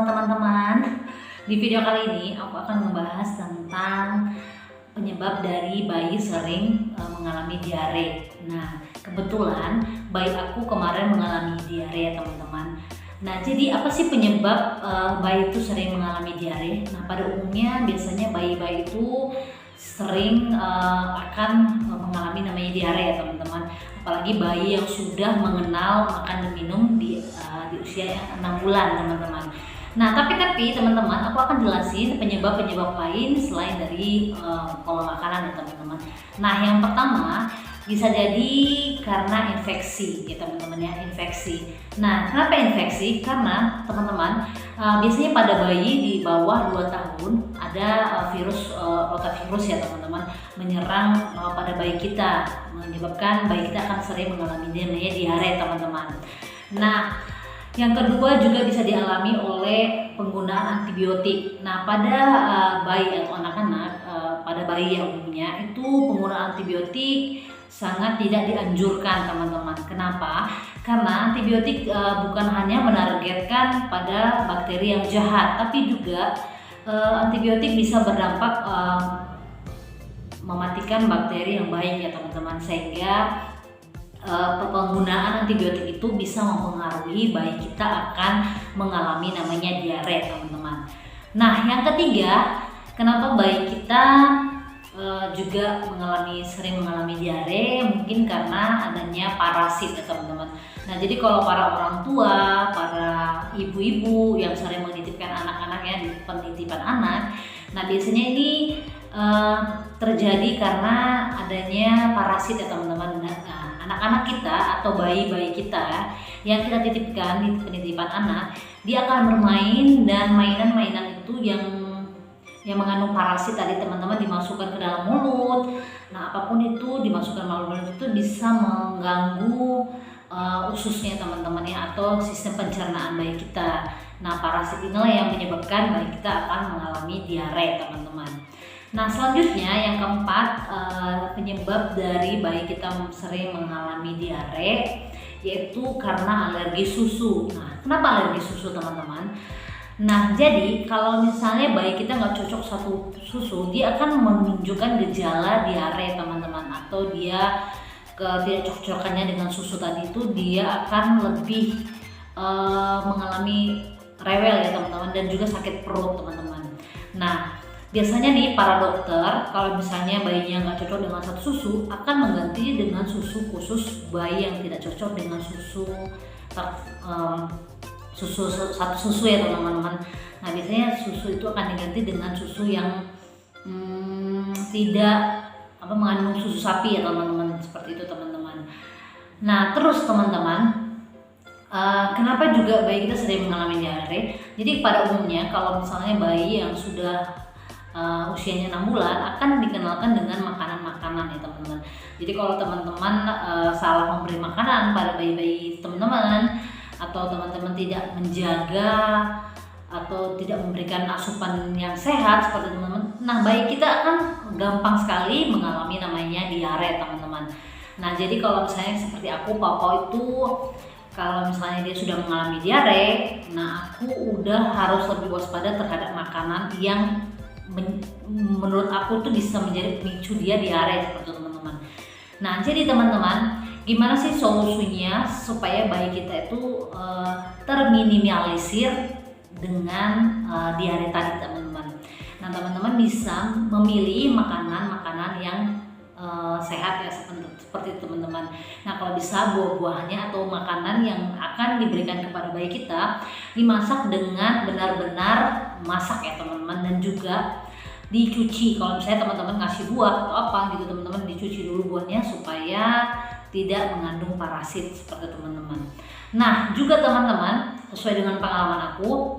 semua teman-teman. Di video kali ini aku akan membahas tentang penyebab dari bayi sering mengalami diare. Nah, kebetulan bayi aku kemarin mengalami diare ya teman-teman. Nah, jadi apa sih penyebab bayi itu sering mengalami diare? Nah, pada umumnya biasanya bayi-bayi itu sering akan mengalami namanya diare ya teman-teman. Apalagi bayi yang sudah mengenal makan dan minum di usia 6 bulan teman-teman. Nah, tapi teman-teman, aku akan jelasin penyebab-penyebab lain selain dari pola makanan ya teman-teman. Nah, yang pertama bisa jadi karena infeksi ya teman-teman ya, infeksi. Nah, kenapa infeksi? Karena teman-teman biasanya pada bayi di bawah 2 tahun ada virus rotavirus ya teman-teman menyerang pada bayi kita, menyebabkan bayi kita akan sering mengalami namanya diare teman-teman. Nah, yang kedua juga bisa dialami oleh penggunaan antibiotik. Nah, pada bayi atau anak-anak, pada bayi yang umumnya itu penggunaan antibiotik sangat tidak dianjurkan teman-teman. Kenapa? Karena antibiotik bukan hanya menargetkan pada bakteri yang jahat, tapi juga antibiotik bisa berdampak mematikan bakteri yang baik ya teman-teman, sehingga penggunaan antibiotik itu bisa mempengaruhi bayi kita akan mengalami namanya diare teman-teman. Nah, yang ketiga, kenapa bayi kita juga sering mengalami diare? Mungkin karena adanya parasit ya teman-teman. Nah, jadi kalau para orang tua, para ibu-ibu yang sering menitipkan anak-anaknya di penitipan anak, nah biasanya ini terjadi karena adanya parasit ya teman-teman. Anak-anak kita atau bayi-bayi kita yang kita titipkan di penitipan anak, dia akan bermain dan mainan-mainan itu yang mengandung parasit tadi teman-teman dimasukkan ke dalam mulut. Nah, apapun itu dimasukkan ke dalam mulut itu bisa mengganggu ususnya teman-teman ya, atau sistem pencernaan bayi kita. Nah, parasit inilah yang menyebabkan bayi kita akan mengalami diare teman-teman. Nah, selanjutnya yang keempat, penyebab dari bayi kita sering mengalami diare yaitu karena alergi susu. Nah, kenapa alergi susu teman-teman? Nah, jadi kalau misalnya bayi kita nggak cocok satu susu, dia akan menunjukkan gejala diare teman-teman, atau dia tidak cocoknya dengan susu tadi itu dia akan lebih mengalami rewel ya teman-teman, dan juga sakit perut teman-teman. Nah, biasanya nih para dokter kalau misalnya bayinya nggak cocok dengan satu susu akan mengganti dengan susu khusus bayi yang tidak cocok dengan satu susu ya teman-teman. Nah, biasanya susu itu akan diganti dengan susu yang tidak mengandung susu sapi ya teman-teman, seperti itu teman-teman. Nah, terus teman-teman, kenapa juga bayi kita sering mengalami diare? Jadi pada umumnya kalau misalnya bayi yang sudah usianya 6 bulan akan dikenalkan dengan makanan-makanan ya teman-teman. Jadi kalau teman-teman salah memberi makanan pada bayi-bayi teman-teman, atau teman-teman tidak menjaga atau tidak memberikan asupan yang sehat seperti teman-teman, nah bayi kita akan gampang sekali mengalami namanya diare teman-teman. Nah, jadi kalau misalnya seperti aku, papa itu kalau misalnya dia sudah mengalami diare, nah aku udah harus lebih waspada terhadap makanan yang menurut aku tuh bisa menjadi pemicu dia diare seperti teman-teman. Nah, jadi teman-teman, gimana sih solusinya supaya bayi kita itu terminimalisir dengan diare tadi teman-teman? Nah, teman-teman bisa memilih makanan-makanan yang sehat ya seperti itu teman-teman. Nah, kalau bisa buah-buahnya atau makanan yang akan diberikan kepada bayi kita dimasak dengan benar-benar masak ya teman-teman, dan juga dicuci. Kalau misalnya teman-teman ngasih buah atau apa gitu, teman-teman dicuci dulu buahnya supaya tidak mengandung parasit seperti teman-teman. Nah, juga teman-teman, sesuai dengan pengalaman aku,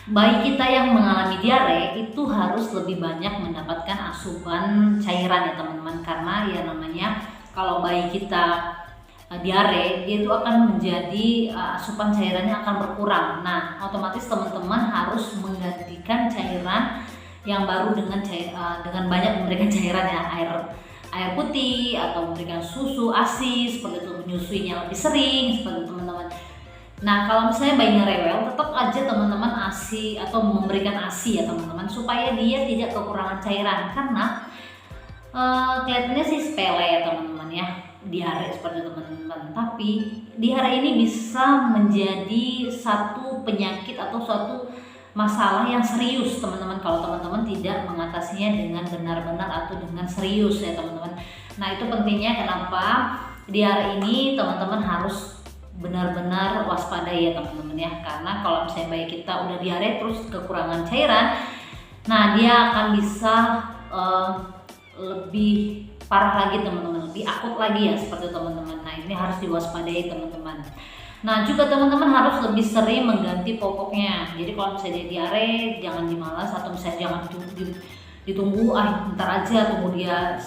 bayi kita yang mengalami diare itu harus lebih banyak mendapatkan asupan cairan ya teman-teman, karena ya namanya kalau bayi kita diare, dia itu akan menjadi asupan cairannya akan berkurang. Nah, otomatis teman-teman harus menggantikan cairan yang baru dengan banyak memberikan cairan ya, air putih atau memberikan susu ASI seperti itu, menyusuinya lebih sering seperti itu teman-teman. Nah, kalau misalnya bayinya rewel, tetap aja teman-teman ASI atau memberikan ASI ya teman-teman, supaya dia tidak kekurangan cairan. Karena kelihatannya sih sepele ya teman-teman ya, diare seperti teman-teman, tapi diare ini bisa menjadi satu penyakit atau suatu masalah yang serius teman-teman kalau teman-teman tidak mengatasinya dengan benar-benar atau dengan serius ya teman-teman. Nah, itu pentingnya kenapa diare ini teman-teman harus benar-benar waspada ya teman-teman ya, karena kalau misalnya bayi kita udah diare terus kekurangan cairan, nah dia akan bisa lebih parah lagi teman-teman, lebih akut lagi ya seperti teman-teman. Nah, ini harus diwaspadai teman-teman. Nah, juga teman-teman harus lebih sering mengganti popoknya. Jadi kalau misalnya dia diare, jangan dimalas atau misalnya jangan ditunggu ntar aja tunggu dia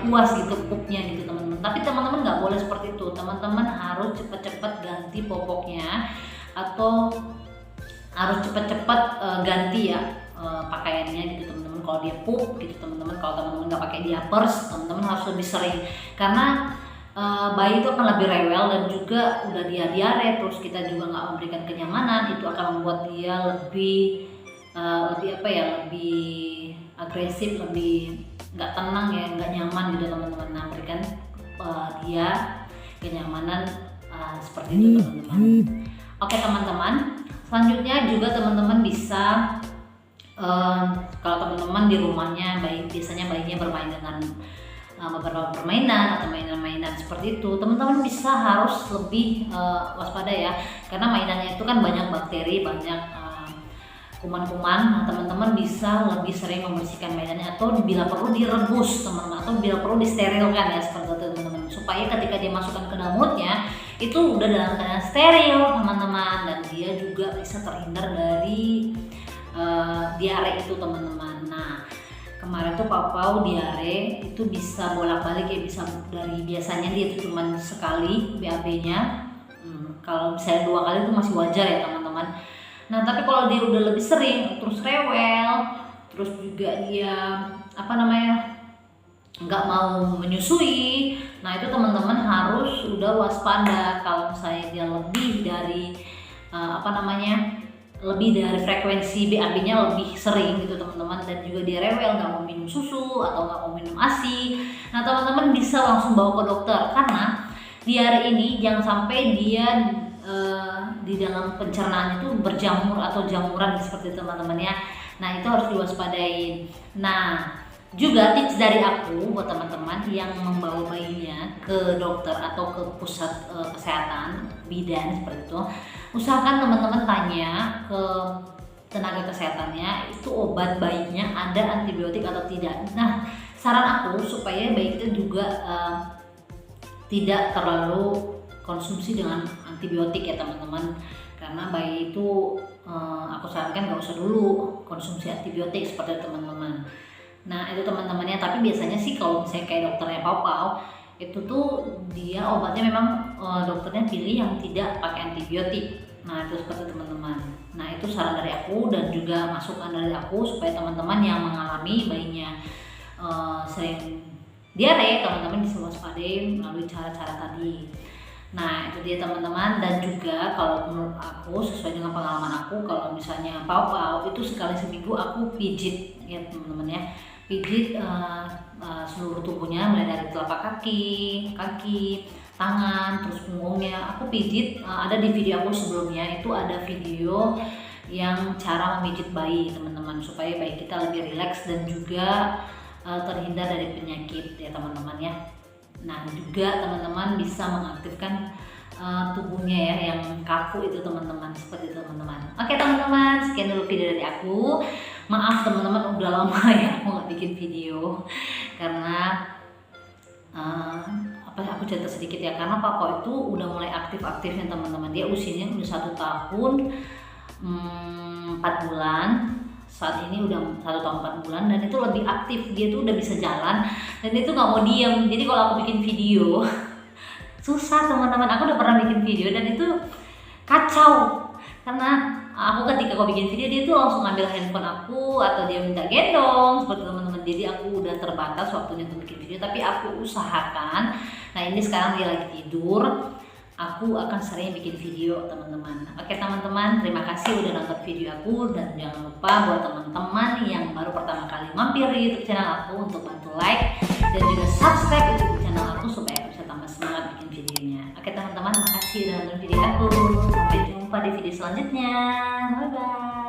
puas gitu pupnya gitu teman-teman. Tapi teman-teman nggak boleh seperti itu. Teman-teman harus cepat-cepat ganti popoknya atau harus cepat-cepat ganti ya pakaiannya gitu teman-teman. Kalau dia pup gitu teman-teman, kalau teman-teman nggak pakai diapers, teman-teman harus lebih sering, karena bayi itu akan lebih rewel dan juga udah dia diare terus kita juga nggak memberikan kenyamanan, itu akan membuat dia lebih lebih agresif, lebih nggak tenang ya, nggak nyaman gitu teman-teman. Nah, berikan dia kenyamanan seperti itu teman-teman. Oke teman-teman, selanjutnya juga teman-teman bisa kalau teman-teman di rumahnya biasanya bayinya bermain dengan beberapa permainan atau mainan-mainan seperti itu, teman-teman bisa harus lebih waspada ya, karena mainannya itu kan banyak bakteri, banyak kuman-kuman. Nah, teman-teman bisa lebih sering membersihkan mainannya atau bila perlu direbus teman-teman, atau bila perlu disterilkan ya seperti itu teman-teman, supaya ketika dia masukkan ke dalam mulutnya itu udah dalam keadaan steril teman-teman, dan dia juga bisa terhindar dari diare itu teman-teman. Nah, kemarin tuh Pau diare itu bisa bolak-balik ya, bisa dari biasanya dia itu cuma sekali BAB-nya, kalau misalnya 2 kali itu masih wajar ya teman-teman. Nah, tapi kalau dia udah lebih sering terus rewel, terus juga dia nggak mau menyusui, nah itu teman-teman harus udah waspada. Kalau misalnya dia lebih dari lebih dari frekuensi BAB-nya lebih sering gitu teman-teman, dan juga dia rewel, nggak mau minum susu atau nggak mau minum ASI, nah teman-teman bisa langsung bawa ke dokter, karena diare ini jangan sampai dia di dalam pencernaan itu berjamur atau jamuran seperti teman-teman ya. Nah, itu harus diwaspadai. Nah, juga tips dari aku buat teman-teman yang membawa bayinya ke dokter atau ke pusat kesehatan bidan seperti itu, usahakan teman-teman tanya ke tenaga kesehatannya itu obat bayinya ada antibiotik atau tidak. Nah, saran aku supaya bayi itu juga tidak terlalu konsumsi dengan antibiotik ya teman-teman, karena bayi itu aku sarankan nggak usah dulu konsumsi antibiotik seperti teman-teman. Nah, itu teman-temannya. Tapi biasanya sih kalau misalnya kayak dokternya Pau itu tuh dia obatnya memang dokternya pilih yang tidak pakai antibiotik. Nah, itu seperti teman-teman. Nah, itu saran dari aku dan juga masukan dari aku supaya teman-teman yang mengalami bayinya sering diare, teman-teman bisa waspadai melalui cara-cara tadi. Nah, itu dia teman-teman. Dan juga kalau menurut aku sesuai dengan pengalaman aku, kalau misalnya Pau itu sekali seminggu aku pijit ya teman-teman ya, pijit seluruh tubuhnya, mulai dari telapak kaki, tangan, terus punggungnya aku pijit. Ada di video aku sebelumnya itu ada video yang cara memijit bayi teman-teman, supaya bayi kita lebih rileks dan juga terhindar dari penyakit ya teman-teman ya. Nah, juga teman-teman bisa mengaktifkan tubuhnya ya yang kaku itu teman-teman, seperti itu teman-teman. Oke teman-teman, sekian dulu video dari aku. Maaf teman-teman udah lama ya aku nggak bikin video, karena aku cerita sedikit ya, karena Papa itu udah mulai aktif-aktifnya teman-teman. Dia usianya udah 1 tahun 4 bulan. Saat ini udah 1 tahun 4 bulan dan itu lebih aktif, dia tuh udah bisa jalan dan itu nggak mau diem. Jadi kalau aku bikin video susah teman-teman, aku udah pernah bikin video dan itu kacau, karena aku ketika aku bikin video dia tuh langsung ngambil handphone aku atau dia minta gendong seperti teman-teman. Jadi aku udah terbatas waktunya untuk bikin video, tapi aku usahakan. Nah, ini sekarang dia lagi tidur, aku akan sering bikin video teman-teman. Oke teman-teman, terima kasih udah nonton video aku, dan jangan lupa buat teman-teman yang baru pertama kali mampir di YouTube channel aku untuk bantu like dan juga subscribe YouTube channel aku supaya aku bisa tambah semangat bikin videonya. Oke teman-teman, makasih udah nonton video aku. Sampai jumpa di video selanjutnya. Bye bye.